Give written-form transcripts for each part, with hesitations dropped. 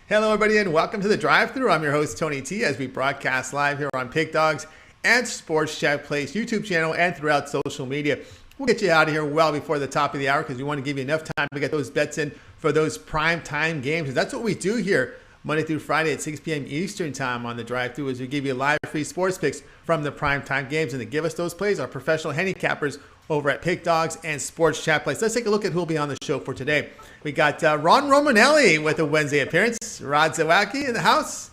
Hello, everybody, and welcome to the Drive-Thru. I'm your host, Tony T, as we broadcast live here on Pig Dogs and Sports Chat Place YouTube channel and throughout social media. We'll get you out of here well before the top of the hour because we want to give you enough time to get those bets in for those prime time games. And that's what we do here Monday through Friday at 6 p.m. Eastern time on the Drive-Thru, as we give you live free sports picks from the prime time games. And to give us those plays, our professional handicappers over at Pig Dogs and Sports Chat Place. Let's take a look at who will be on the show for today. We got Ron Romanelli with a Wednesday appearance. Rod Zawacki in the house.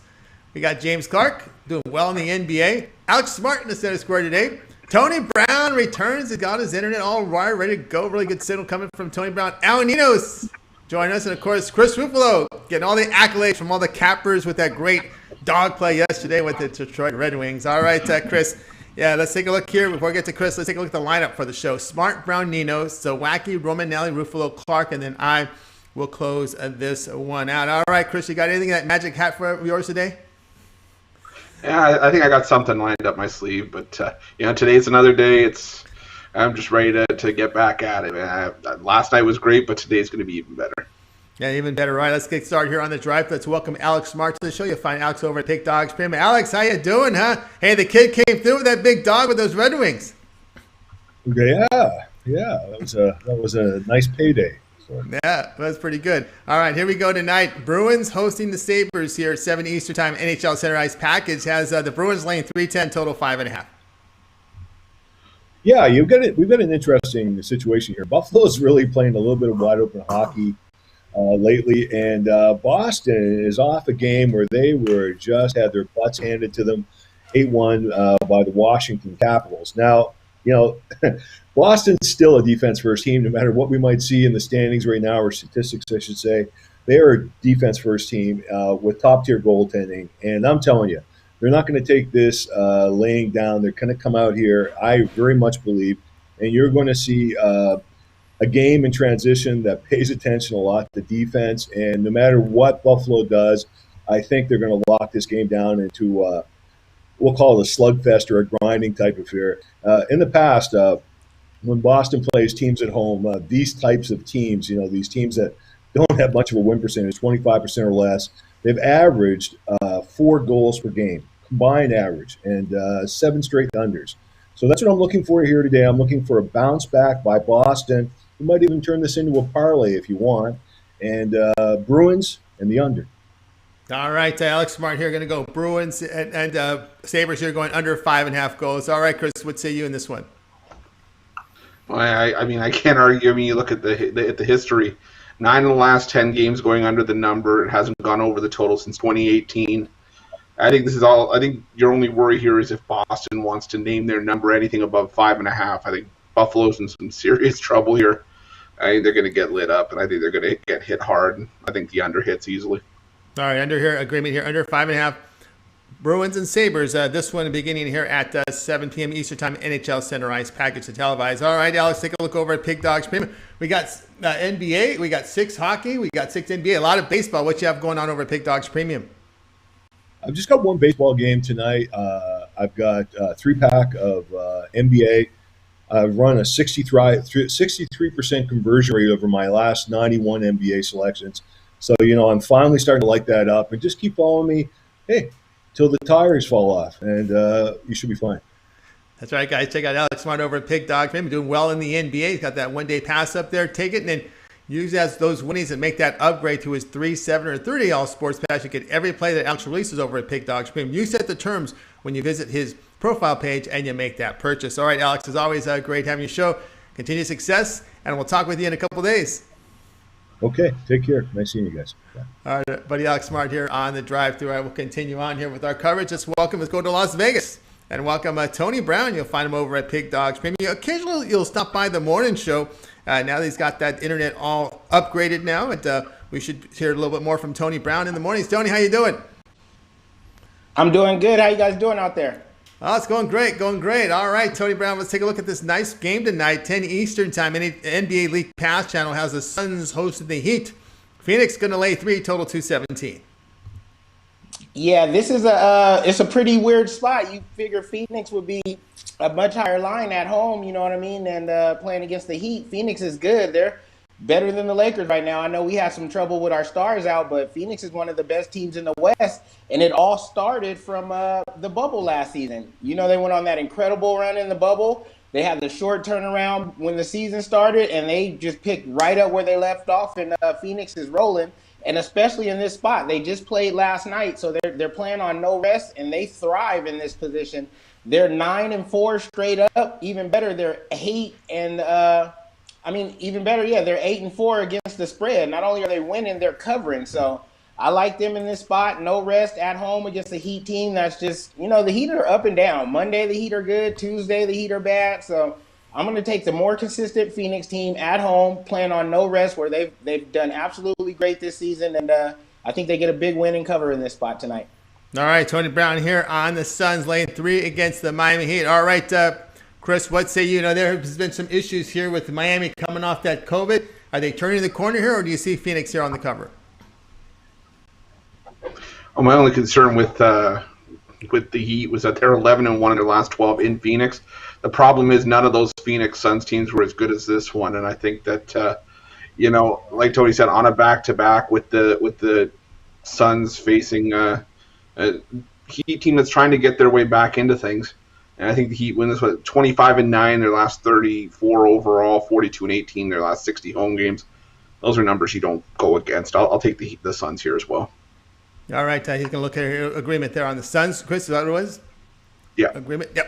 We got James Clark doing well in the NBA. Alex Smart in the center square today. Tony Brown returns. He's got his internet all wired, ready to go. Really good signal coming from Tony Brown. Ninos joining us. And, of course, Chris Ruffolo getting all the accolades from all the cappers with that great dog play yesterday with the Detroit Red Wings. All right, Chris. Yeah, let's take a look here. Before we get to Chris, let's take a look at the lineup for the show. Smart, Brown, Ninos, Zawacki, Romanelli, Ruffalo, Clark, and then I will close this one out. All right, Chris, you got anything in that magic hat for yours today? Yeah, I think I got something lined up my sleeve, but today's another day. I'm just ready to get back at it. Last night was great, but today's going to be even better. Yeah, even better. All right, let's get started here on the drive. Let's welcome Alex Smart to the show. You'll find Alex over at Pig Dogs Premium. Alex, how you doing, huh? Hey, the kid came through with that big dog with those Red Wings. Yeah, that was a nice payday. So. Yeah, that's pretty good. All right, here we go tonight. Bruins hosting the Sabres here at 7 Eastern Time. NHL Center Ice package has the Bruins laying 310, total 5.5. Yeah, we've got an interesting situation here. Buffalo's really playing a little bit of wide open hockey lately, and Boston is off a game where they were just had their butts handed to them 8-1 by the Washington Capitals. Now, Boston's still a defense-first team, no matter what we might see in the standings right now, or statistics, I should say. They are a defense-first team with top-tier goaltending, and I'm telling you, they're not going to take this laying down. They're going to come out here, I very much believe, and you're going to see a game in transition that pays attention a lot to defense, and no matter what Buffalo does, I think they're going to lock this game down into we'll call it a slugfest or a grinding type of affair. In the past, when Boston plays teams at home, these types of teams, these teams that don't have much of a win percentage, 25% or less, they've averaged 4 goals per game, combined average, and 7 straight unders. So that's what I'm looking for here today. I'm looking for a bounce back by Boston. You might even turn this into a parlay if you want. And Bruins and the under. All right, Alex Smart here going to go Bruins and Sabres here going under 5.5 goals. All right, Chris, what say you in this one? Well, I can't argue. You look at the history. 9 of the last 10 games going under the number. It hasn't gone over the total since 2018. I think your only worry here is if Boston wants to name their number anything above 5.5. I think Buffalo's in some serious trouble here. I think they're going to get lit up, and I think they're going to get hit hard. And I think the under hits easily. All right, agreement here, under 5.5. Bruins and Sabres, this one beginning here at 7 p.m. Eastern Time, NHL Center Ice package to televise. All right, Alex, take a look over at Pig Dogs Premium. We got NBA, we got 6 hockey, we got 6 NBA, a lot of baseball. What you have going on over at Pig Dogs Premium? I've just got one baseball game tonight. I've got a 3-pack of NBA. I've run a 63% conversion rate over my last 91 NBA selections. So, I'm finally starting to light that up. And just keep following me, till the tires fall off. And you should be fine. That's right, guys. Check out Alex Smart over at Pig Dogs. Maybe doing well in the NBA. He's got that one-day pass up there. Take it and then use those winnings and make that upgrade to his 3, 7, or 30 all sports pass. You get every play that Alex releases over at Pig Dogs Premium. You set the terms when you visit his profile page and you make that purchase. All right, Alex, as always, great having you show. Continued success, and we'll talk with you in a couple days. Okay, take care. Nice seeing you guys. Yeah. All right, buddy, Alex Smart here on the drive-thru. I will continue on here with our coverage. Let's go to Las Vegas and welcome Tony Brown. You'll find him over at Pig Dogs Premium. Occasionally, you'll stop by the morning show. Now that he's got that internet all upgraded now, and we should hear a little bit more from Tony Brown in the mornings. Tony, how you doing? I'm doing good. How you guys doing out there? Oh, it's going great. All right, Tony Brown, let's take a look at this nice game tonight, 10 Eastern Time. NBA League Pass channel has the Suns hosting the Heat. Phoenix going to lay 3, total 217. Yeah, this is it's a pretty weird spot. You figure Phoenix would be a much higher line at home, you know what I mean, and playing against the Heat. Phoenix is good. better than the Lakers right now. I know we had some trouble with our stars out, but Phoenix is one of the best teams in the West, and it all started from the bubble last season. You know, they went on that incredible run in the bubble. They had the short turnaround when the season started, and they just picked right up where they left off, and Phoenix is rolling. And especially in this spot, they just played last night, so they're playing on no rest, and they thrive in this position. They're 9-4 straight up. Even better, they're 8 and even better, yeah, they're 8-4 against the spread. Not only are they winning, they're covering. So I like them in this spot. No rest at home against a Heat team that's just, the Heat are up and down. Monday the Heat are good. Tuesday the Heat are bad. So I'm going to take the more consistent Phoenix team at home, playing on no rest, where they've done absolutely great this season, and I think they get a big win and cover in this spot tonight. All right, Tony Brown here on the Suns, laying 3 against the Miami Heat. All right, Chris, what say you? There has been some issues here with Miami coming off that COVID. Are they turning the corner here, or do you see Phoenix here on the cover? Oh, my only concern with the Heat was that they're 11-1 in their last 12 in Phoenix. The problem is none of those Phoenix Suns teams were as good as this one, and I think that like Tony said, on a back-to-back with the Suns facing a Heat team that's trying to get their way back into things, and I think the Heat win this one 25-9 their last 34 overall, 42-18 their last 60 home games. Those are numbers you don't go against. I'll take the Suns here as well. All right, he's going to look at your agreement there on the Suns. Chris, is that what it was? Yeah.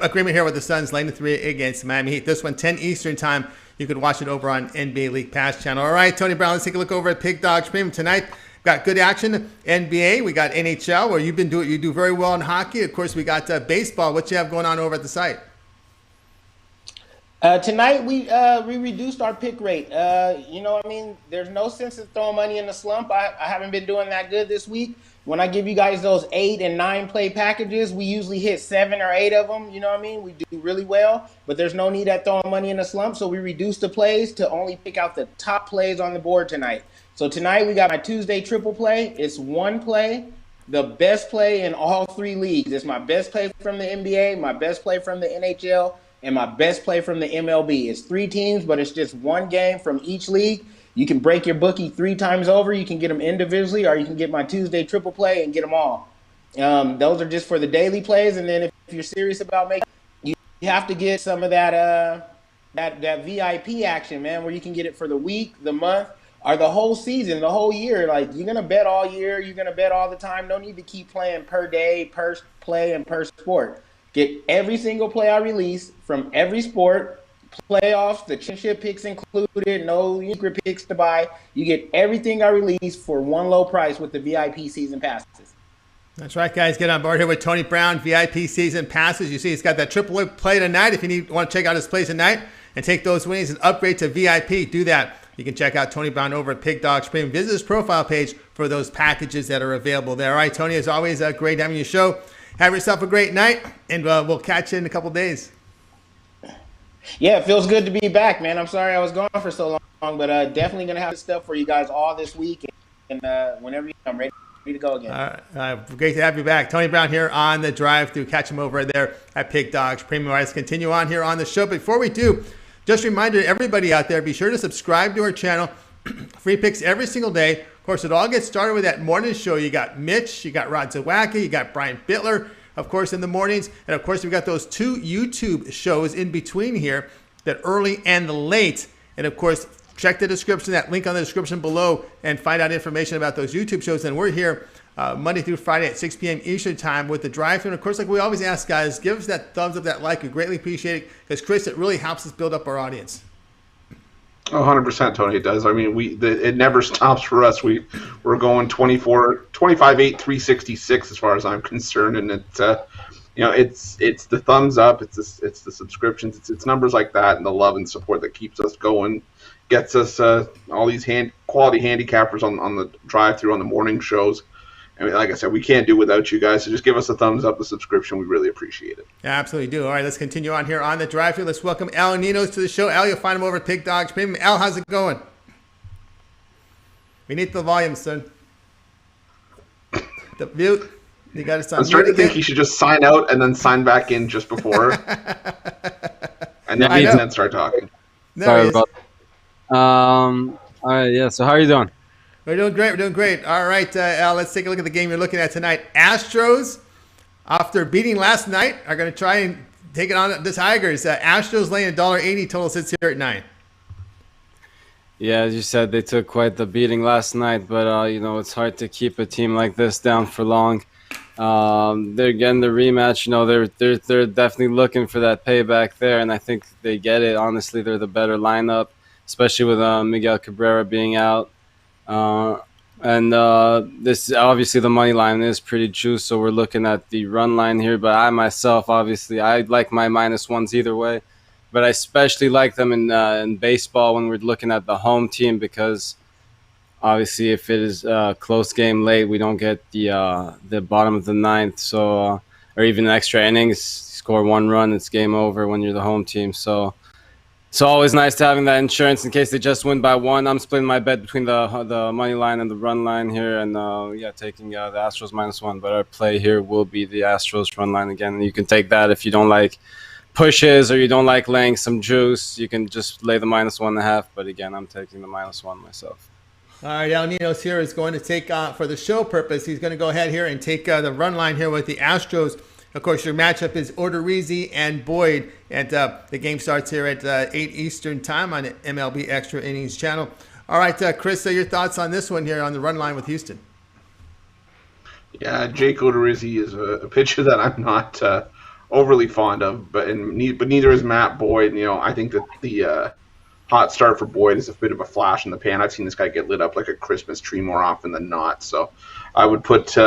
Agreement here with the Suns, laying 3 against Miami Heat. This one, 10 Eastern time. You could watch it over on NBA League Pass channel. All right, Tony Brown, let's take a look over at Pig Dogs Premium tonight. Got good action. NBA, we got NHL, where you do very well in hockey. Of course, we got baseball. What you have going on over at the site? Tonight we reduced our pick rate. There's no sense in throwing money in the slump. I haven't been doing that good this week. When I give you guys those 8 and 9 play packages, we usually hit 7 or 8 of them. We do really well, but there's no need at throwing money in the slump. So we reduced the plays to only pick out the top plays on the board tonight. So tonight we got my Tuesday triple play. It's one play, the best play in all 3 leagues. It's my best play from the NBA, my best play from the NHL, and my best play from the MLB. It's 3 teams, but it's just one game from each league. You can break your bookie 3 times over. You can get them individually, or you can get my Tuesday triple play and get them all. Those are just for the daily plays. And then if you're serious about making, you have to get some of that VIP action, man, where you can get it for the week, the month, or the whole season, the whole year. Like, you're going to bet all year. You're going to bet all the time. No need to keep playing per day, per play, and per sport. Get every single play I release from every sport, playoffs, the championship picks included, no secret picks to buy. You get everything I release for one low price with the VIP season passes. That's right, guys. Get on board here with Tony Brown, VIP season passes. You see he's got that triple play tonight. If you want to check out his plays tonight and take those winnings and upgrade to VIP, do that. You can check out Tony Brown over at Pig Dogs Premium. Visit his profile page for those packages that are available there. All right, Tony, as always, great having you show. Have yourself a great night, and we'll catch you in a couple days. Yeah, it feels good to be back, man. I'm sorry I was gone for so long, but definitely going to have stuff for you guys all this week. And whenever I'm ready to go again. All right, great to have you back. Tony Brown here on the drive-thru. Catch him over there at Pig Dogs Premium. All right, let's continue on here on the show. Before we do, just a reminder to everybody out there, be sure to subscribe to our channel. Free picks every single day. Of course, it all gets started with that morning show. You got Mitch, you got Rod Zawacki, you got Brian Bittler, of course, in the mornings. And, of course, we've got those 2 YouTube shows in between here, that early and the late. And, of course, check the description, that link on the description below, and find out information about those YouTube shows. And we're here Monday through Friday at 6 p.m. Eastern time with the drive-thru. And, of course, like we always ask, guys, give us that thumbs up, that like. We greatly appreciate it because, Chris, it really helps us build up our audience. Oh, 100%, Tony, it does. I mean, it never stops for us. We're going 25-8, 366 as far as I'm concerned, and it's it's the thumbs up, it's the subscriptions, it's numbers like that, and the love and support that keeps us going, gets us all these quality handicappers on the drive-through on the morning shows. I mean, like I said, we can't do without you guys, so just give us a thumbs up, the subscription. We really appreciate it. Yeah, absolutely do. All right, let's continue on here on the drive-thru. Let's welcome Al and Ninos to the show. Al, you'll find him over at Pig Dogs Premium. Al, how's it going? We need the volume, son. The mute. You got to I'm starting to think you should just sign out and then sign back in just before. And then start talking. Sorry about All right, yeah. So how are you doing? We're doing great. We're doing great. All right, Al, let's take a look at the game you're looking at tonight. Astros, after beating last night, are going to try and take it on the Tigers. Astros laying $1.80. Total sits here at 9. Yeah, as you said, they took quite the beating last night, but it's hard to keep a team like this down for long. They're getting the rematch. They're definitely looking for that payback there, and I think they get it. Honestly, they're the better lineup, especially with Miguel Cabrera being out. And this obviously the money line is pretty juiced, so we're looking at the run line here. But I myself, obviously, I like my -1s either way. But I especially like them in baseball when we're looking at the home team, because obviously if it is a close game late, we don't get the bottom of the ninth, so or even extra innings, score one run, it's game over when you're the home team. So it's always nice to having that insurance in case they just win by one. I'm splitting my bet between the money line and the run line here, and taking the Astros -1. But our play here will be the Astros run line again. You can take that if you don't like pushes or you don't like laying some juice. You can just lay the -1.5. But again, I'm taking the -1 myself. All right, Al Ninos here is going to take, for the show purpose, he's going to go ahead here and take the run line here with the Astros. Of course, your matchup is Odorizzi and Boyd, and the game starts here at 8 Eastern time on MLB Extra Innings channel. All right, Chris, your thoughts on this one here on the run line with Houston? Yeah, Jake Odorizzi is a pitcher that I'm not overly fond of, but neither is Matt Boyd. I think that the hot start for Boyd is a bit of a flash in the pan. I've seen this guy get lit up like a Christmas tree more often than not. So I would put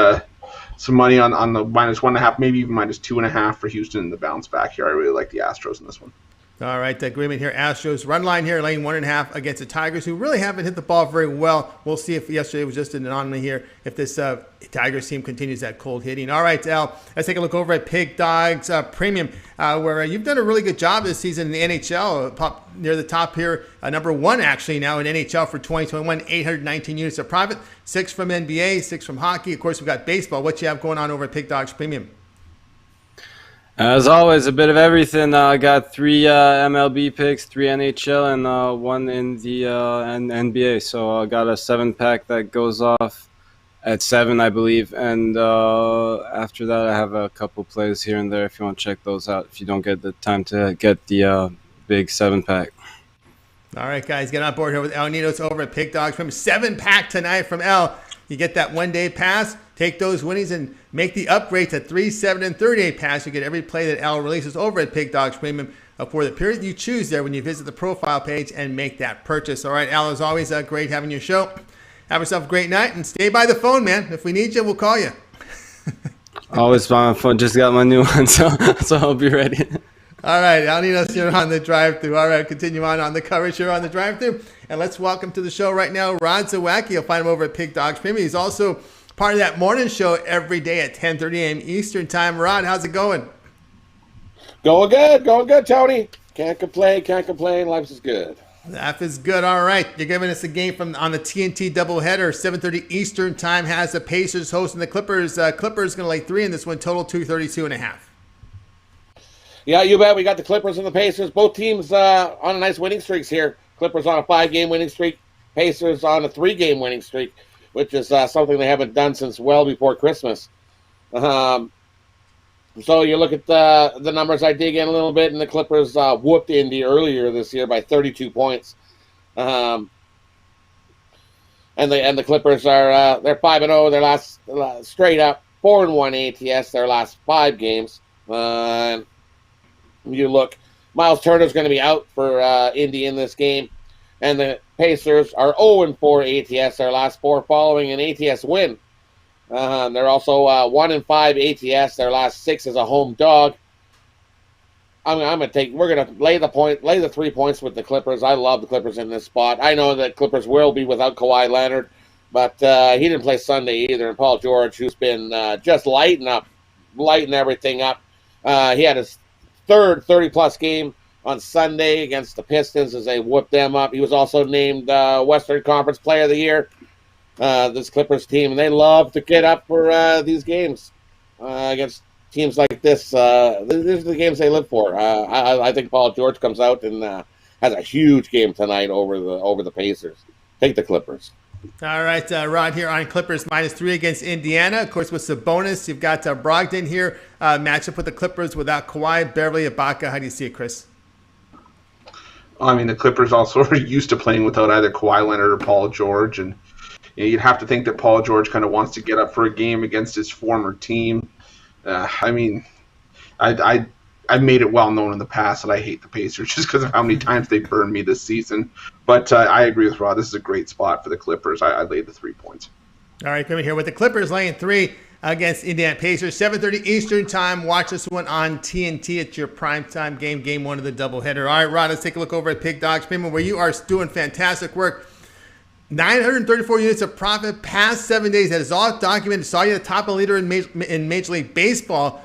some money on the -1.5, maybe even -2.5 for Houston in the bounce back here. I really like the Astros in this one. All right, agreement here. Astros run line here, laying 1.5 against the Tigers, who really haven't hit the ball very well. We'll see if yesterday was just an anomaly here, if this Tigers team continues that cold hitting. All right, Al, let's take a look over at Pig Dogs Premium, where you've done a really good job this season in the NHL. Pop near the top here, number 1 actually now in NHL for 2021, 819 units of profit, 6 from NBA, 6 from hockey. Of course, we've got baseball. What you have going on over at Pig Dogs Premium? As always, a bit of everything. I got 3 MLB picks, 3 NHL, and 1 in the NBA. So I got a 7-pack that goes off at 7, I believe. And after that, I have a couple plays here and there if you want to check those out, if you don't get the time to get the big 7-pack. All right, guys, get on board here with El Ninos over at Pig Dogs from 7-pack tonight from El. You get that one-day pass, take those winnings, and make the upgrade to 3, 7, and 30-day pass. You get every play that Al releases over at Pig Dogs Premium for the period you choose there when you visit the profile page and make that purchase. All right, Al, as always, great having your show. Have yourself a great night, and stay by the phone, man. If we need you, we'll call you. Always by my phone. Just got my new one, so I'll be ready. All right, Al Ninos here on the drive-thru. All right, continue on the coverage here on the drive-thru. And let's welcome to the show right now Rod Zawacki. You'll find him over at Pig Dogs Premium. He's also part of that morning show every day at 10:30 a.m. Eastern time. Rod, how's it going? Going good, Tony. Can't complain. Life is good. Life is good. All right, you're giving us a game on the TNT doubleheader, 7:30 Eastern time. Has the Pacers hosting the Clippers. Clippers going to lay 3 in this one. Total 232.5. Yeah, you bet. We got the Clippers and the Pacers. Both teams on a nice winning streaks here. Clippers on a 5-game winning streak. Pacers on a 3-game winning streak, which is something they haven't done since well before Christmas. So you look at the numbers. I dig in a little bit, and the Clippers whooped Indy earlier this year by 32 points. And the Clippers are they're 5-0. Their last straight up 4-1 ATS. Their last 5 games. You look, Miles Turner's going to be out for Indy in this game, and the Pacers are 0-4 ATS, their last 4 following an ATS win. They're also 1-5 ATS, their last 6 as a home dog. We're going to lay the 3 points with the Clippers. I love the Clippers in this spot. I know that Clippers will be without Kawhi Leonard, but he didn't play Sunday either. And Paul George, who's been just lighting everything up. He had his 3rd 30-plus game on Sunday against the Pistons as they whooped them up. He was also named Western Conference Player of the Year, this Clippers team. And they love to get up for these games against teams like this. These are the games they live for. I think Paul George comes out and has a huge game tonight over the Pacers. Take the Clippers. All right, Rod here on Clippers -3 against Indiana. Of course, what's the bonus? You've got Brogdon here, matchup with the Clippers without Kawhi, Beverly, Ibaka. How do you see it, Chris? I mean, the Clippers also are used to playing without either Kawhi Leonard or Paul George, and you'd have to think that Paul George kind of wants to get up for a game against his former team. I mean, I made it well known in the past that I hate the Pacers just because of how many times they burned me this season. But I agree with Rod. This is a great spot for the Clippers. I laid the 3 points. All right, coming here with the Clippers laying 3 against Indiana Pacers. 7:30 Eastern time. Watch this one on TNT. It's your primetime game, game 1 of the doubleheader. All right, Rod, let's take a look over at Pig Dogs Premium, where you are doing fantastic work. 934 units of profit past 7 days. That is all documented. Saw you the top leader in Major League Baseball.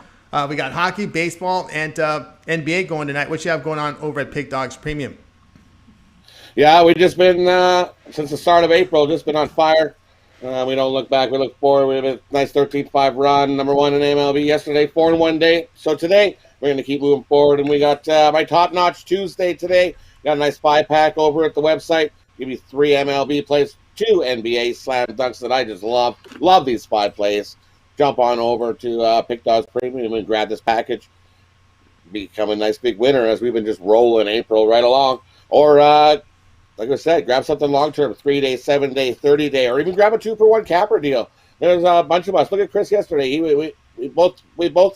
We got hockey, baseball, and NBA going tonight. What you have going on over at Pig Dogs Premium? Yeah, we've just been, since the start of April, just been on fire. We don't look back. We look forward. We have a nice 13-5 run, number 1 in MLB yesterday, 4-1 day. So today, we're going to keep moving forward. And we got my top-notch Tuesday today. Got a nice 5-pack over at the website. Give you 3 MLB plays, 2 NBA slam dunks that I just love. Love these 5 plays. Jump on over to Pick Dogs Premium and grab this package. Become a nice big winner as we've been just rolling April right along. Or, like I said, grab something long-term, 3-day, 7-day, 30-day, or even grab a 2-for-1 capper deal. There's a bunch of us. Look at Chris yesterday. We both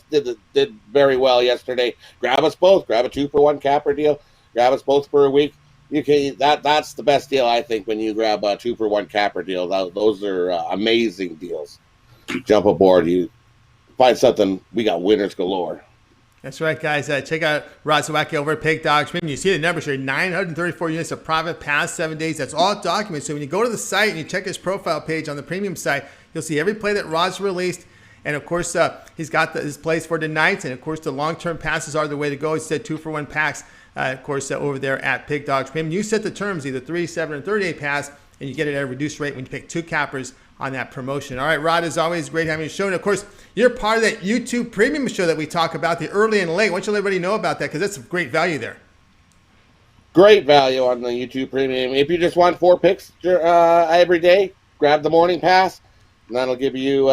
did very well yesterday. Grab us both. Grab a 2-for-1 capper deal. Grab us both for a week. That's the best deal, I think, when you grab a 2-for-1 capper deal. Those are amazing deals. Jump aboard. You find something. We got winners galore. That's right, guys. Check out Rod Zawacki over at Pig Dogs Premium. You see the numbers here, 934 units of profit past 7 days. That's all documented. So when you go to the site and you check his profile page on the premium site, you'll see every play that Rod's released. And, of course, he's got his plays for tonight. And, of course, the long-term passes are the way to go. He said 2-for-1 packs, of course, over there at Pig Dogs Premium. You set the terms, either 3, 7, or 30-day pass, and you get it at a reduced rate when you pick 2 cappers on that promotion. All right, Rod, as always, great having you show. And, of course, you're part of that YouTube Premium show that we talk about, the early and late. Why don't you let everybody know about that, because that's great value there. Great value on the YouTube Premium. If you just want 4 picks every day, grab the morning pass, and that'll give you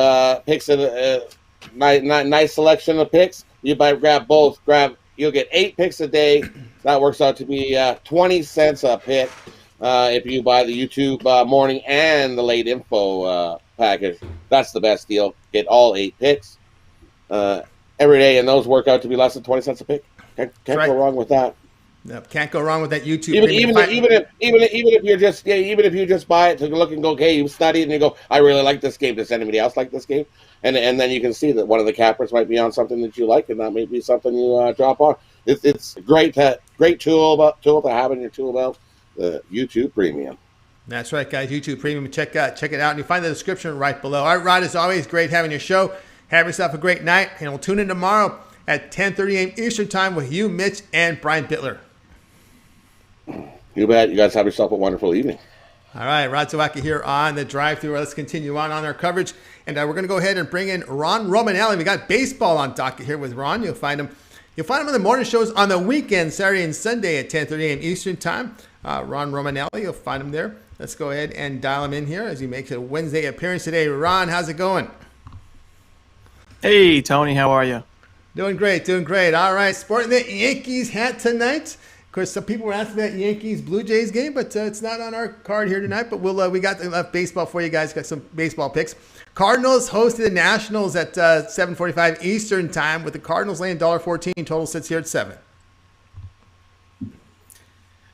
picks of nice selection of picks. You might grab both. You'll get 8 picks a day. That works out to be 20 cents a pick. If you buy the YouTube morning and the late info package, that's the best deal. Get all 8 picks every day, and those work out to be less than 20 cents a pick. Can't go wrong with that. No, can't go wrong with that YouTube. Even if you just buy it to look and go, okay, you studied and you go, I really like this game. Does anybody else like this game? And then you can see that one of the cappers might be on something that you like, and that may be something you drop on. It's great tool to have in your tool belt. The YouTube Premium. That's right, guys. YouTube Premium. Check it out, and you find the description right below. All right, Rod, as always, great having your show. Have yourself a great night, and we'll tune in tomorrow at 10:30 a.m. Eastern Time with you, Mitch, and Brian Bittler. You bet. You guys have yourself a wonderful evening. All right, Rod Zawacki here on the drive-thru. Let's continue on our coverage, and we're going to go ahead and bring in Ron Romanelli. We got baseball on docket here with Ron. You'll find him on the morning shows on the weekend, Saturday and Sunday at 10:30 a.m. Eastern Time. Ron Romanelli, you'll find him there. Let's go ahead and dial him in here as he makes a Wednesday appearance today. Ron, how's it going? Hey, Tony, how are you? Doing great. All right, sporting the Yankees hat tonight. Of course, some people were asking about Yankees-Blue Jays game, but it's not on our card here tonight. But we got enough baseball for you guys. Got some baseball picks. Cardinals hosted the Nationals at 7:45 Eastern Time, with the Cardinals laying $1.14. Total sits here at 7.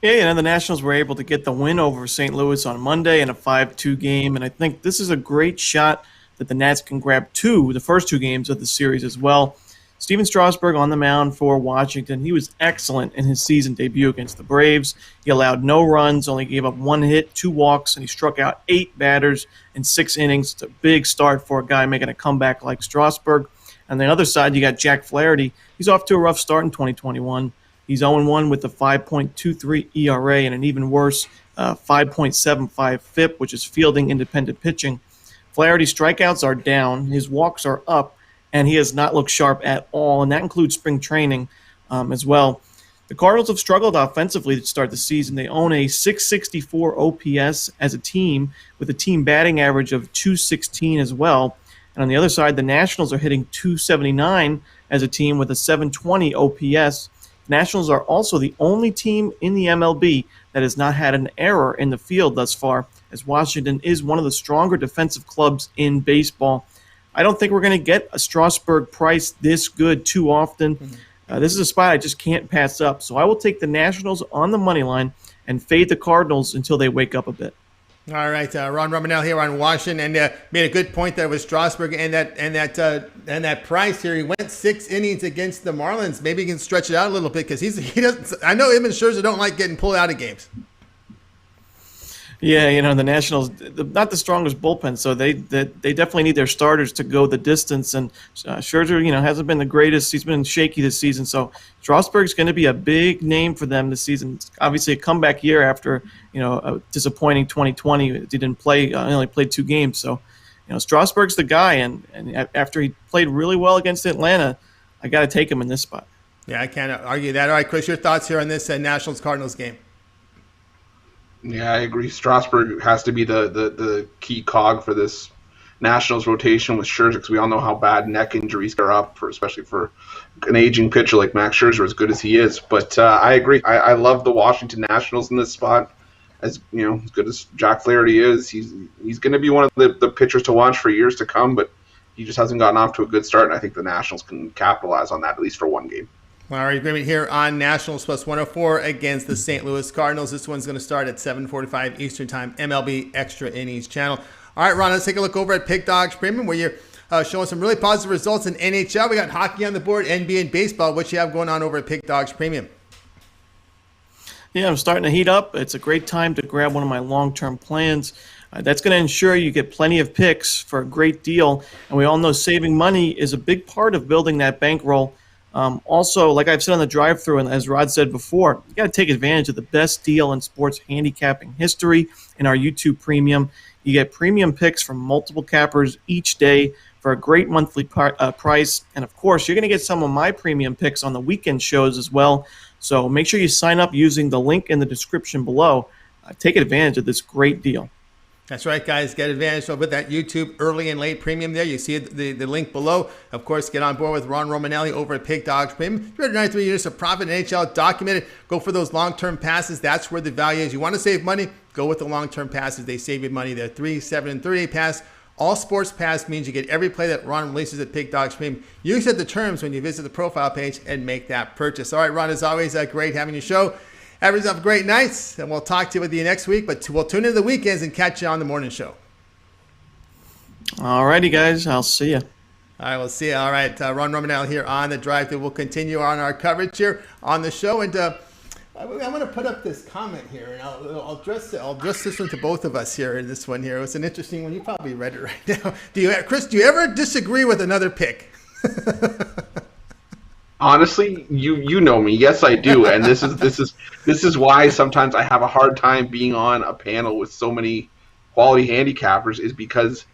Yeah, the Nationals were able to get the win over St. Louis on Monday in a 5-2 game, and I think this is a great shot that the Nats can grab the first 2 games of the series as well. Steven Strasburg on the mound for Washington. He was excellent in his season debut against the Braves. He allowed no runs, only gave up 1 hit, 2 walks, and he struck out 8 batters in 6 innings. It's a big start for a guy making a comeback like Strasburg. On the other side, you got Jack Flaherty. He's off to a rough start in 2021. He's 0-1 with a 5.23 ERA and an even worse 5.75 FIP, which is fielding independent pitching. Flaherty's strikeouts are down. His walks are up, and he has not looked sharp at all, and that includes spring training as well. The Cardinals have struggled offensively to start the season. They own a 664 OPS as a team with a team batting average of 216 as well. And on the other side, the Nationals are hitting 279 as a team with a 720 OPS. The Nationals are also the only team in the MLB that has not had an error in the field thus far, as Washington is one of the stronger defensive clubs in baseball. I don't think we're going to get a Strasburg price this good too often. This is a spot I just can't pass up. So I will take the Nationals on the money line and fade the Cardinals until they wake up a bit. All right, Ron Romanelli here on Washington, and made a good point there with Strasburg and that price here. He went 6 innings against the Marlins. Maybe he can stretch it out a little bit because he doesn't. I know him and Scherzer don't like getting pulled out of games. Yeah, the Nationals, not the strongest bullpen, so they definitely need their starters to go the distance. And Scherzer, hasn't been the greatest. He's been shaky this season, so Strasburg's going to be a big name for them this season. It's obviously a comeback year after a disappointing 2020. He didn't play. He only played 2 games, so Strasburg's the guy. And after he played really well against Atlanta, I got to take him in this spot. Yeah, I can't argue that. All right, Chris, your thoughts here on this Nationals-Cardinals game? Yeah, I agree. Strasburg has to be the key cog for this Nationals rotation with Scherzer, because we all know how bad neck injuries are up, especially for an aging pitcher like Max Scherzer, as good as he is. But I agree. I love the Washington Nationals in this spot. As good as Jack Flaherty is, he's going to be one of the pitchers to watch for years to come. But he just hasn't gotten off to a good start, and I think the Nationals can capitalize on that at least for one game. All right, agreement here on Nationals plus 104 against the St. Louis Cardinals. This one's going to start at 7:45 Eastern Time, MLB Extra Innings channel. All right, Ron, let's take a look over at Pick Dogs Premium, where you're showing some really positive results in NHL. We got hockey on the board, NBA, and baseball. What you have going on over at Pick Dogs Premium? Yeah, I'm starting to heat up. It's a great time to grab one of my long-term plans. That's going to ensure you get plenty of picks for a great deal. And we all know saving money is a big part of building that bankroll. Also, like I've said on the drive-thru, and as Rod said before, you got to take advantage of the best deal in sports handicapping history in our YouTube Premium. You get premium picks from multiple cappers each day for a great monthly price. And, of course, you're going to get some of my premium picks on the weekend shows as well. So make sure you sign up using the link in the description below. Take advantage of this great deal. That's right, guys. Get advantage of that YouTube early and late premium there. You see the link below. Of course, get on board with Ron Romanelli over at Pick Dogs Premium. 393 units of profit in NHL documented. Go for those long-term passes. That's where the value is. You want to save money? Go with the long-term passes. They save you money. They're 3, 7, and 30-day pass. All sports pass means you get every play that Ron releases at Pick Dogs Premium. You set the terms when you visit the profile page and make that purchase. All right, Ron, as always, great having you show. Have yourself a great night, and we'll talk to you with you next week. But we'll tune into the weekends and catch you on the morning show. All righty, guys. I'll see you. All right, we'll see you. All right, Ron Romanelli here on the drive. We'll continue on our coverage here on the show. And I'm going to put up this comment here, and I'll address this one to both of us here. This one here, it's an interesting one. You probably read it right now. Chris? Do you ever disagree with another pick? Honestly, you know me. Yes, I do, and this is why sometimes I have a hard time being on a panel with so many quality handicappers, is because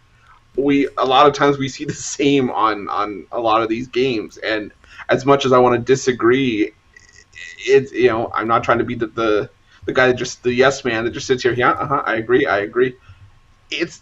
a lot of times we see the same on a lot of these games, and as much as I want to disagree, it's I'm not trying to be the guy that just the yes man that just sits here. Yeah, I agree. It's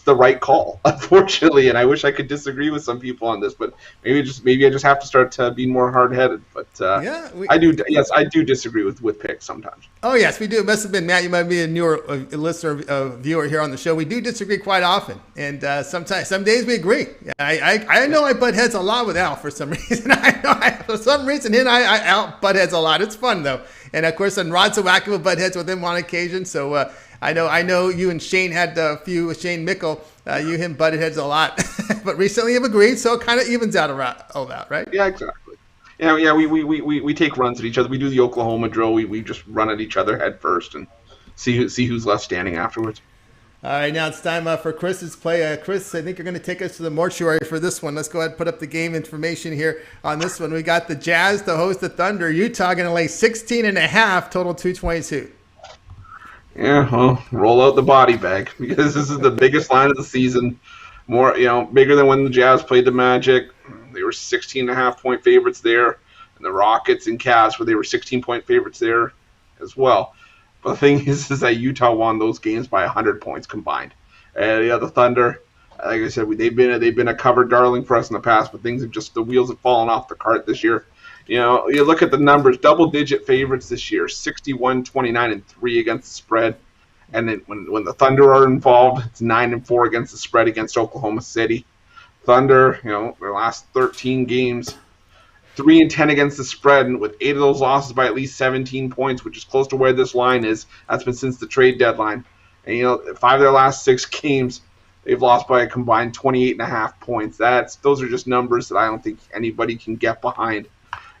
the right call, unfortunately, and I wish I could disagree with some people on this, but maybe I just have to start to be more hard-headed. But I do disagree with picks sometimes. Oh yes, we do. It must have been Matt. You might be a newer listener, viewer here on the show. We do disagree quite often, and some days we agree. I know I butt heads a lot with Al for some reason. For some reason, Al butt heads a lot. It's fun though, and of course, and Rod Zawacki will butt heads with him on occasion. So. I know you and Shane had a few with Shane Mickle. Him butted heads a lot, but recently have agreed, so it kind of evens out right? Yeah, exactly. Yeah. We take runs at each other. We do the Oklahoma drill. We just run at each other head first and see who's left standing afterwards. All right, now it's time for Chris's play. Chris, I think you're going to take us to the mortuary for this one. Let's go ahead and put up the game information here on this one. We got the Jazz to host the Thunder. Utah going to lay 16.5, total 222. Yeah, well, roll out the body bag, because this is the biggest line of the season. More, bigger than when the Jazz played the Magic. They were 16.5-point favorites there. and the Rockets and Cavs, where they were 16-point favorites there as well. But the thing is that Utah won those games by 100 points combined. And the Thunder, like I said, they've been a covered darling for us in the past, but the wheels have fallen off the cart this year. You look at the numbers, double-digit favorites this year, 61, 29, and 3 against the spread. And then when the Thunder are involved, it's 9-4 against the spread against Oklahoma City. Thunder, their last 13 games, 3-10 against the spread, and with 8 of those losses by at least 17 points, which is close to where this line is. That's been since the trade deadline. And 5 of their last 6 games, they've lost by a combined 28.5 points. Those are just numbers that I don't think anybody can get behind.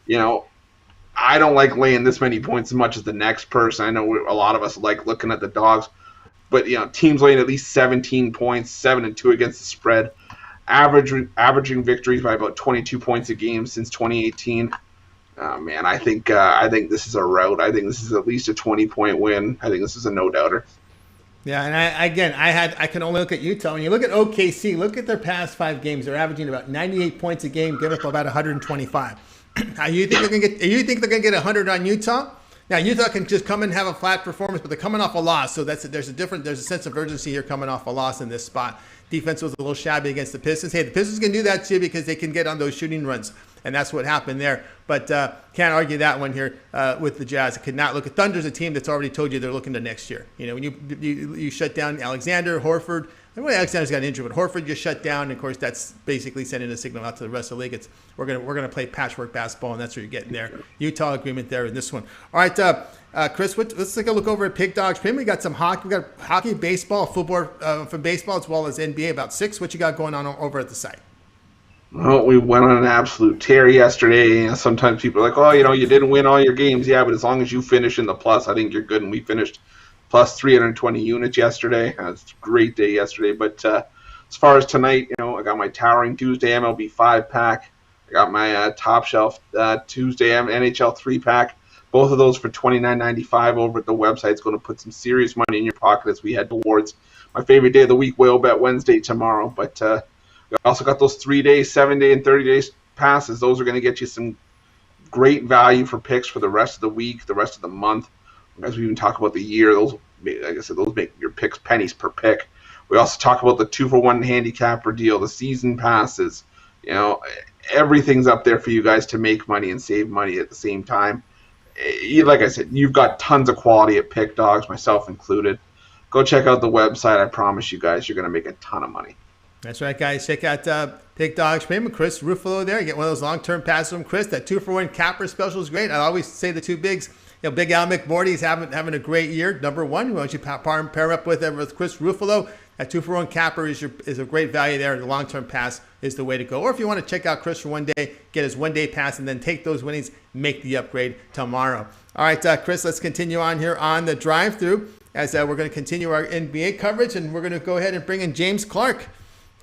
I don't like laying this many points as much as the next person. I know a lot of us like looking at the dogs, but teams laying at least 17 points, 7-2 against the spread, averaging victories by about 22 points a game since 2018. Man, I think this is a rout. I think this is at least a 20-point win. I think this is a no-doubter. Yeah, and I can only look at Utah. When you look at OKC, look at their past 5 games. They're averaging about 98 points a game, giving up about 125. You think they're gonna get 100 on Utah? Now Utah can just come and have a flat performance, but they're coming off a loss, so there's a sense of urgency here coming off a loss in this spot. Defense was a little shabby against the Pistons. Hey, the Pistons can do that too because they can get on those shooting runs, and that's what happened there. But can't argue that one here with the Jazz. I could not look at Thunder's a team that's already told you they're looking to next year. When you shut down Alexander, Horford. Alexander's got injured, but Horford just shut down. And of course, that's basically sending a signal out to the rest of the league. We're gonna play patchwork basketball, and that's what you're getting there. Utah agreement there in this one. All right, Chris, let's take a look over at Pig Dogs. We got some hockey. We got hockey, baseball, football for baseball, as well as NBA. About 6. What you got going on over at the site? Well, we went on an absolute tear yesterday. Sometimes people are like, "Oh, you didn't win all your games." Yeah, but as long as you finish in the plus, I think you're good. And we finished plus 320 units yesterday. It's a great day yesterday. But as far as tonight, I got my Towering Tuesday MLB 5-pack. I got my Top Shelf Tuesday NHL 3-pack. Both of those for $29.95 over at the website. It's going to put some serious money in your pocket as we head towards my favorite day of the week, Whale Bet Wednesday tomorrow. But we also got those 3-day, 7-day, and 30-day passes. Those are going to get you some great value for picks for the rest of the week, the rest of the month. As we even talk about the year, those, like I said, those make your picks pennies per pick. We also talk about the 2-for-1 handicapper deal, the season passes. Everything's up there for you guys to make money and save money at the same time. Like I said, you've got tons of quality at Pick Dogs, myself included. Go check out the website. I promise you guys, you're going to make a ton of money. That's right, guys. Check out Pick Dogs. Pay with Chris Ruffalo there. You get one of those long-term passes from Chris. That 2-for-1 capper special is great. I always say the two bigs. Big Al McMorty's having a great year. Number 1, why don't you pair up with Chris Ruffalo? That 2-for-1 capper is a great value there. The long-term pass is the way to go. Or if you want to check out Chris for one day, get his one-day pass and then take those winnings, make the upgrade tomorrow. All right, Chris, let's continue on here on the drive-through as we're going to continue our NBA coverage, and we're going to go ahead and bring in James Clark.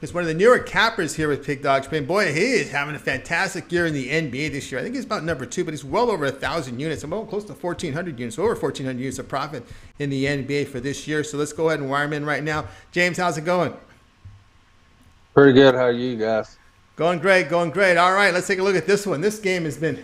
He's one of the newer cappers here with Pig Dog Spain. Boy, he is having a fantastic year in the NBA this year. I think he's about number 2, but he's well over 1,000 units. About close to 1,400 units, over 1,400 units of profit in the NBA for this year. So let's go ahead and wire him in right now. James, how's it going? Pretty good. How are you guys? Going great, going great. All right, let's take a look at this one. This game has been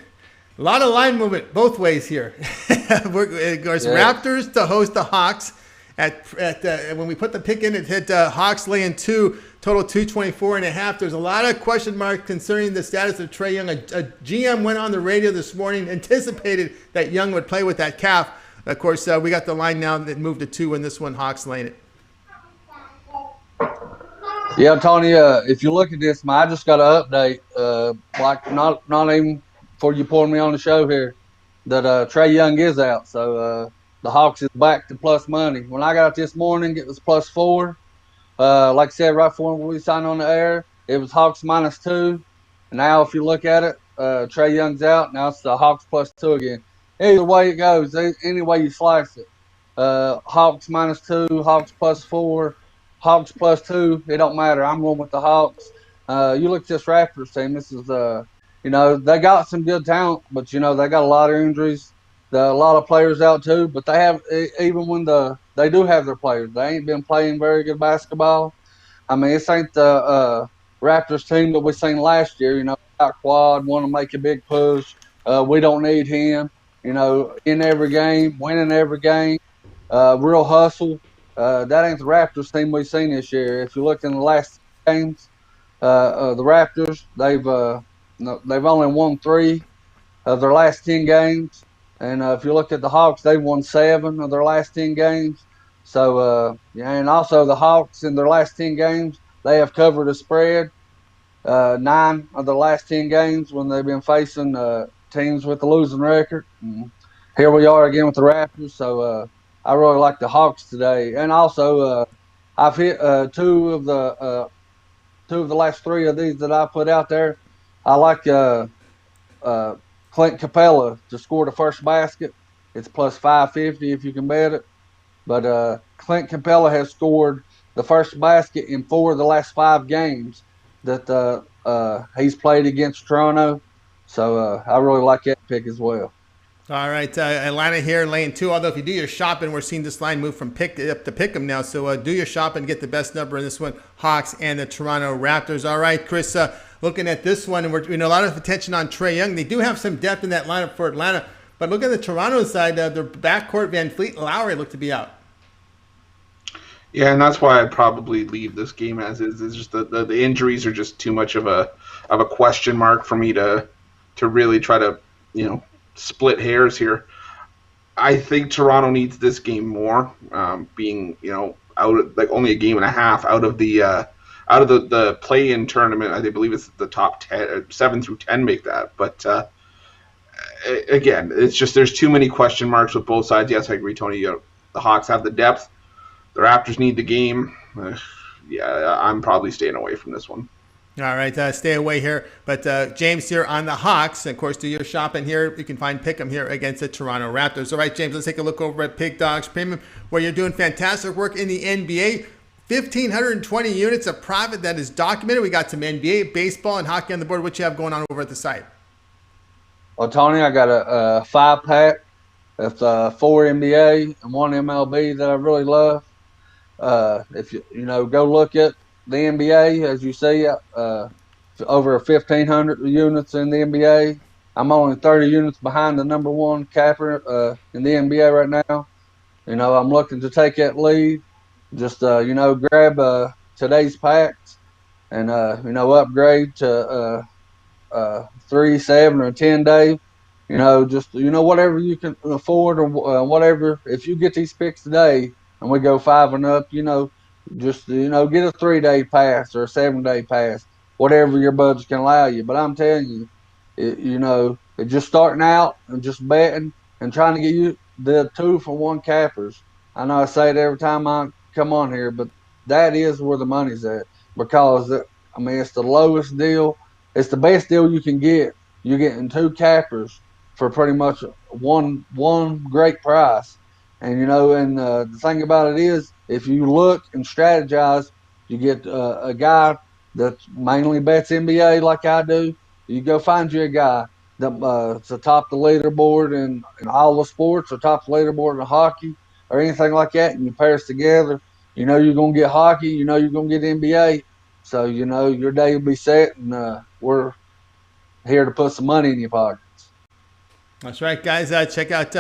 a lot of line movement both ways here. It goes Raptors to host the Hawks. When we put the pick in, it hit Hawks laying 2. Total 224.5. There's a lot of question marks concerning the status of Trae Young. A GM went on the radio this morning, anticipated that Young would play with that calf. Of course, we got the line now that moved to 2 in this one. Hawks laying it. Yeah, Tony. If you look at this, I just got an update. Like not even before you poured me on the show here, that Trae Young is out. So the Hawks is back to plus money. When I got up this morning, it was plus 4. Like I said, right before we signed on the air, it was Hawks -2. Now, if you look at it, Trae Young's out. Now it's the Hawks plus 2 again. Either way it goes, any way you slice it. Hawks -2, Hawks plus 4, Hawks plus 2. It don't matter. I'm going with the Hawks. You look at this Raptors team. This is, they got some good talent, but, they got a lot of injuries. A lot of players out too, but they have, even when they do have their players, they ain't been playing very good basketball. I mean, this ain't the Raptors team that we seen last year. Got quad, want to make a big push. We don't need him. In every game, winning every game, real hustle. That ain't the Raptors team we've seen this year. If you look in the last games, the Raptors, they've only won 3 of their last 10 games. And if you look at the Hawks, they've won 7 of their last 10 games. So, and also the Hawks in their last 10 games, they have covered a spread 9 of the last 10 games when they've been facing teams with a losing record. And here we are again with the Raptors. So I really like the Hawks today. And also, I've hit 2 of the last 3 of these that I put out there. I like Clint Capella to score the first basket. It's plus 550 if you can bet it. But Clint Capella has scored the first basket in 4 of the last 5 games that he's played against Toronto. So I really like that pick as well. All right, Atlanta here, lane 2. Although if you do your shopping, we're seeing this line move from pick up to pick 'em now. So do your shopping, get the best number in this one, Hawks and the Toronto Raptors. All right, Chris, looking at this one, and we know a lot of attention on Trae Young. They do have some depth in that lineup for Atlanta. But look at the Toronto side. Their backcourt, Van Fleet and Lowry look to be out. Yeah, and that's why I'd probably leave this game as is. It's just the injuries are just too much of a question mark for me to really try to split hairs here. I think Toronto needs this game more, being out like only a game and a half out of the play-in tournament. I believe it's the top 10, 7 through 10 make that. But again, it's just there's too many question marks with both sides. Yes, I agree, Tony. The Hawks have the depth. The Raptors need the game. I'm probably staying away from this one. All right, stay away here. But James here on the Hawks. Of course, do your shopping here. You can find Pick'em here against the Toronto Raptors. All right, James, let's take a look over at Pig Dogs Premium, where you're doing fantastic work in the NBA. 1,520 units of profit that is documented. We got some NBA, baseball, and hockey on the board. What you have going on over at the site? Well, Tony, I got a 5-pack. That's 4 NBA and 1 MLB that I really love. If you go look at the NBA, as you see, over 1,500 units in the NBA. I'm only 30 units behind the number 1 capper in the NBA right now. I'm looking to take that lead. Just grab today's packs and upgrade to 3, 7, or 10 day. Whatever you can afford, or whatever. If you get these picks today and we go 5 and up, get a 3-day pass or a 7-day pass, whatever your budget can allow you. But I'm telling you, it's just starting out and just betting and trying to get you the 2-for-1 cappers. I know I say it every time I come on here, but that is where the money's at, because it's the lowest deal. It's the best deal you can get. You're getting 2 cappers for pretty much one great price. And the thing about it is, if you look and strategize, you get a guy that mainly bets NBA like I do. You go find you a guy that's atop the leaderboard in all the sports, or top the leaderboard in hockey, or anything like that, and you pair us together. You're going to get hockey. You're going to get NBA. So, your day will be set, and we're here to put some money in your pockets. That's right, guys. Check out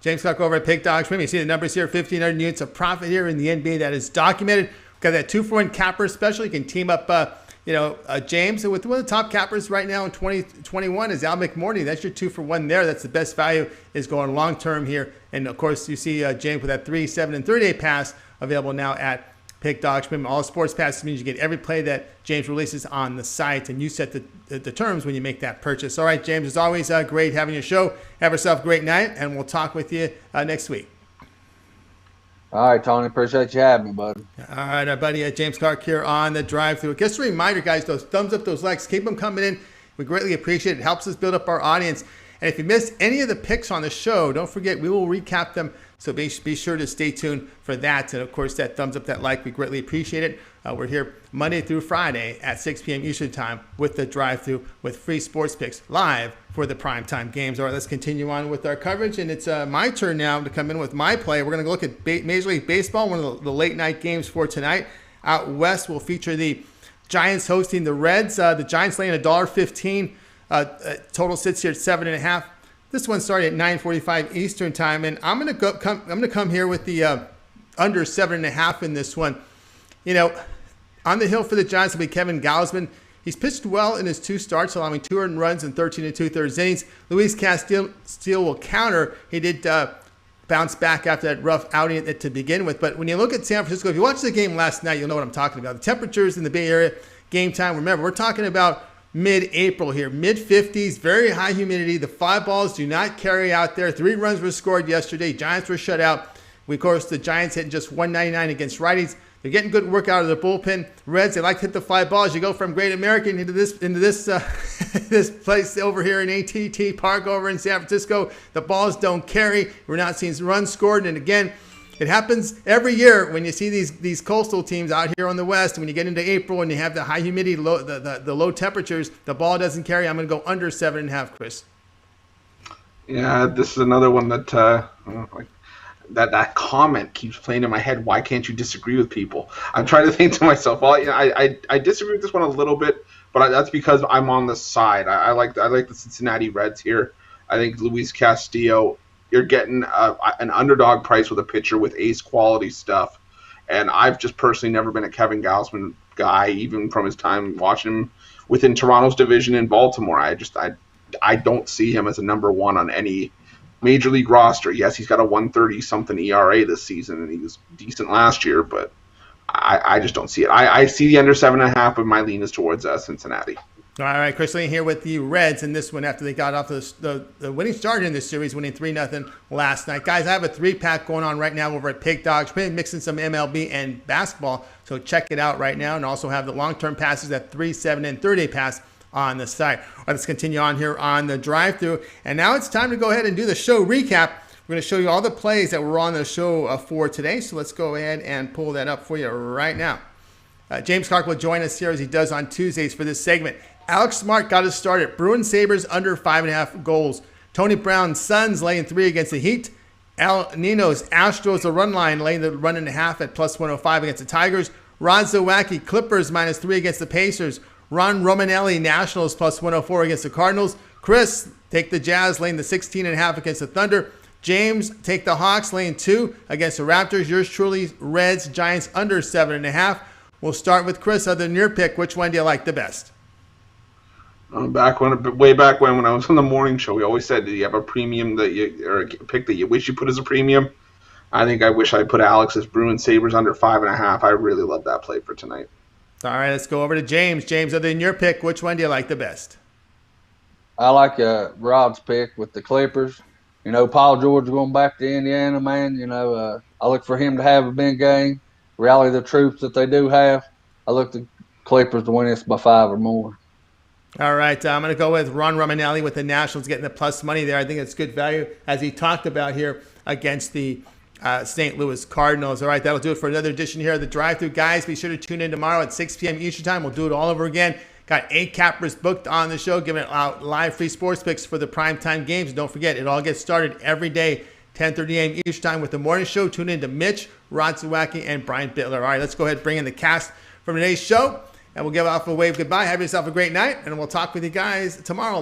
James Clark over at Pig Dogs Premium. You see the numbers here, 1,500 units of profit here in the NBA that is documented. We've got that 2-for-1 capper special. You can team up, James with one of the top cappers right now in 2021 is Al McMorty. That's your 2-for-1 there. That's the best value, is going long-term here. And, of course, you see James with that 3, 7, and 30-day pass available now at Pig Dogs Premium. All sports passes means you get every play that James releases on the site, and you set the terms when you make that purchase. All right, James, it's always great having your show. Have yourself a great night, and we'll talk with you next week. All right, Tony. Appreciate you having me, buddy. All right, our buddy James Clark here on the drive-thru. Just a reminder, guys, those thumbs up, those likes, keep them coming in. We greatly appreciate it. It helps us build up our audience. And if you missed any of the picks on the show, don't forget, we will recap them. So be sure to stay tuned for that. And, of course, that thumbs up, that like, we greatly appreciate it. We're here Monday through Friday at 6 p.m. Eastern Time with the drive-thru with free sports picks live for the primetime games. All right, let's continue on with our coverage. And it's my turn now to come in with my play. We're going to look at Major League Baseball, one of the late-night games for tonight. Out west, we'll feature the Giants hosting the Reds. The Giants laying $1.15 Total sits here at 7.5. This one started at 9:45 Eastern time, and I'm gonna come here with the under 7.5 in this one. You know, on the hill for the Giants will be Kevin Gausman. He's pitched well in his 2 starts, allowing 2 earned runs in 13 2/3 innings. Luis Castillo will counter. He did bounce back after that rough outing to begin with. But when you look at San Francisco, if you watched the game last night, you'll know what I'm talking about. The temperatures in the Bay Area, game time, remember, we're talking about mid-April here, mid-50s, very high humidity. The 5 balls do not carry out there. 3 runs were scored yesterday. Giants were shut out. Of course, the Giants hitting just 199 against righties. They're getting good work out of the bullpen. Reds, they like to hit the 5 balls. You go from Great American into this this place over here in AT&T Park over in San Francisco. The balls don't carry. We're not seeing runs scored. And again, it happens every year when you see these coastal teams out here on the West. When you get into April and you have the high humidity, the low temperatures, the ball doesn't carry. I'm going to go under 7.5, Chris. Yeah, this is another one that that comment keeps playing in my head. Why can't you disagree with people? I'm trying to think to myself, well, I disagree with this one a little bit, but that's because I'm on the side. I like the Cincinnati Reds here. I think Luis Castillo, you're getting an underdog price with a pitcher with ace quality stuff. And I've just personally never been a Kevin Gausman guy, even from his time watching him within Toronto's division in Baltimore. I don't see him as a number 1 on any major league roster. Yes, he's got a 130-something ERA this season, and he was decent last year, but I just don't see it. I see the under 7.5, but my lean is towards Cincinnati. All right, Chris Lane here with the Reds in this one after they got off the winning start in this series, winning 3-0 last night. Guys, I have a 3-pack going on right now over at Pig Dogs. We're mixing some MLB and basketball, so check it out right now, and also have the long-term passes at 3, 7, and 30-day pass on the site. All right, let's continue on here on the drive-thru. And now it's time to go ahead and do the show recap. We're going to show you all the plays that were on the show for today. So let's go ahead and pull that up for you right now. James Clark will join us here as he does on Tuesdays for this segment. Alex Smart got us started. Bruins Sabres under 5.5 goals. Tony Brown's Suns laying 3 against the Heat. Ninos Astros the run line laying the run and a half at plus 105 against the Tigers. Ron Zawacki Clippers -3 against the Pacers. Ron Romanelli Nationals plus 104 against the Cardinals. Chris, take the Jazz laying the 16.5 against the Thunder. James, take the Hawks laying 2 against the Raptors. Yours truly, Reds, Giants under 7.5. We'll start with Chris. Other than your pick, which one do you like the best? Way back when I was on the morning show, we always said, do you have a premium or a pick that you wish you put as a premium? I think I wish I put Alex's Bruins Sabres under 5.5. I really love that play for tonight. All right, let's go over to James. James, other than your pick, which one do you like the best? I like Rod's pick with the Clippers. You know, Paul George going back to Indiana, man. You know, I look for him to have a big game, rally the troops that they do have. I look to Clippers to win this by 5 or more. All right, I'm going to go with Ron Romanelli with the Nationals getting the plus money there. I think it's good value, as he talked about here, against the St. Louis Cardinals. All right, that'll do it for another edition here of the Drive-Thru. Guys, be sure to tune in tomorrow at 6 p.m. Eastern Time. We'll do it all over again. Got 8 cappers booked on the show, giving out live free sports picks for the primetime games. And don't forget, it all gets started every day, 10:30 a.m. Eastern Time with the morning show. Tune in to Mitch, Rod Zawacki, and Brian Bittler. All right, let's go ahead and bring in the cast from today's show, and we'll give off a wave goodbye. Have yourself a great night, and we'll talk with you guys tomorrow.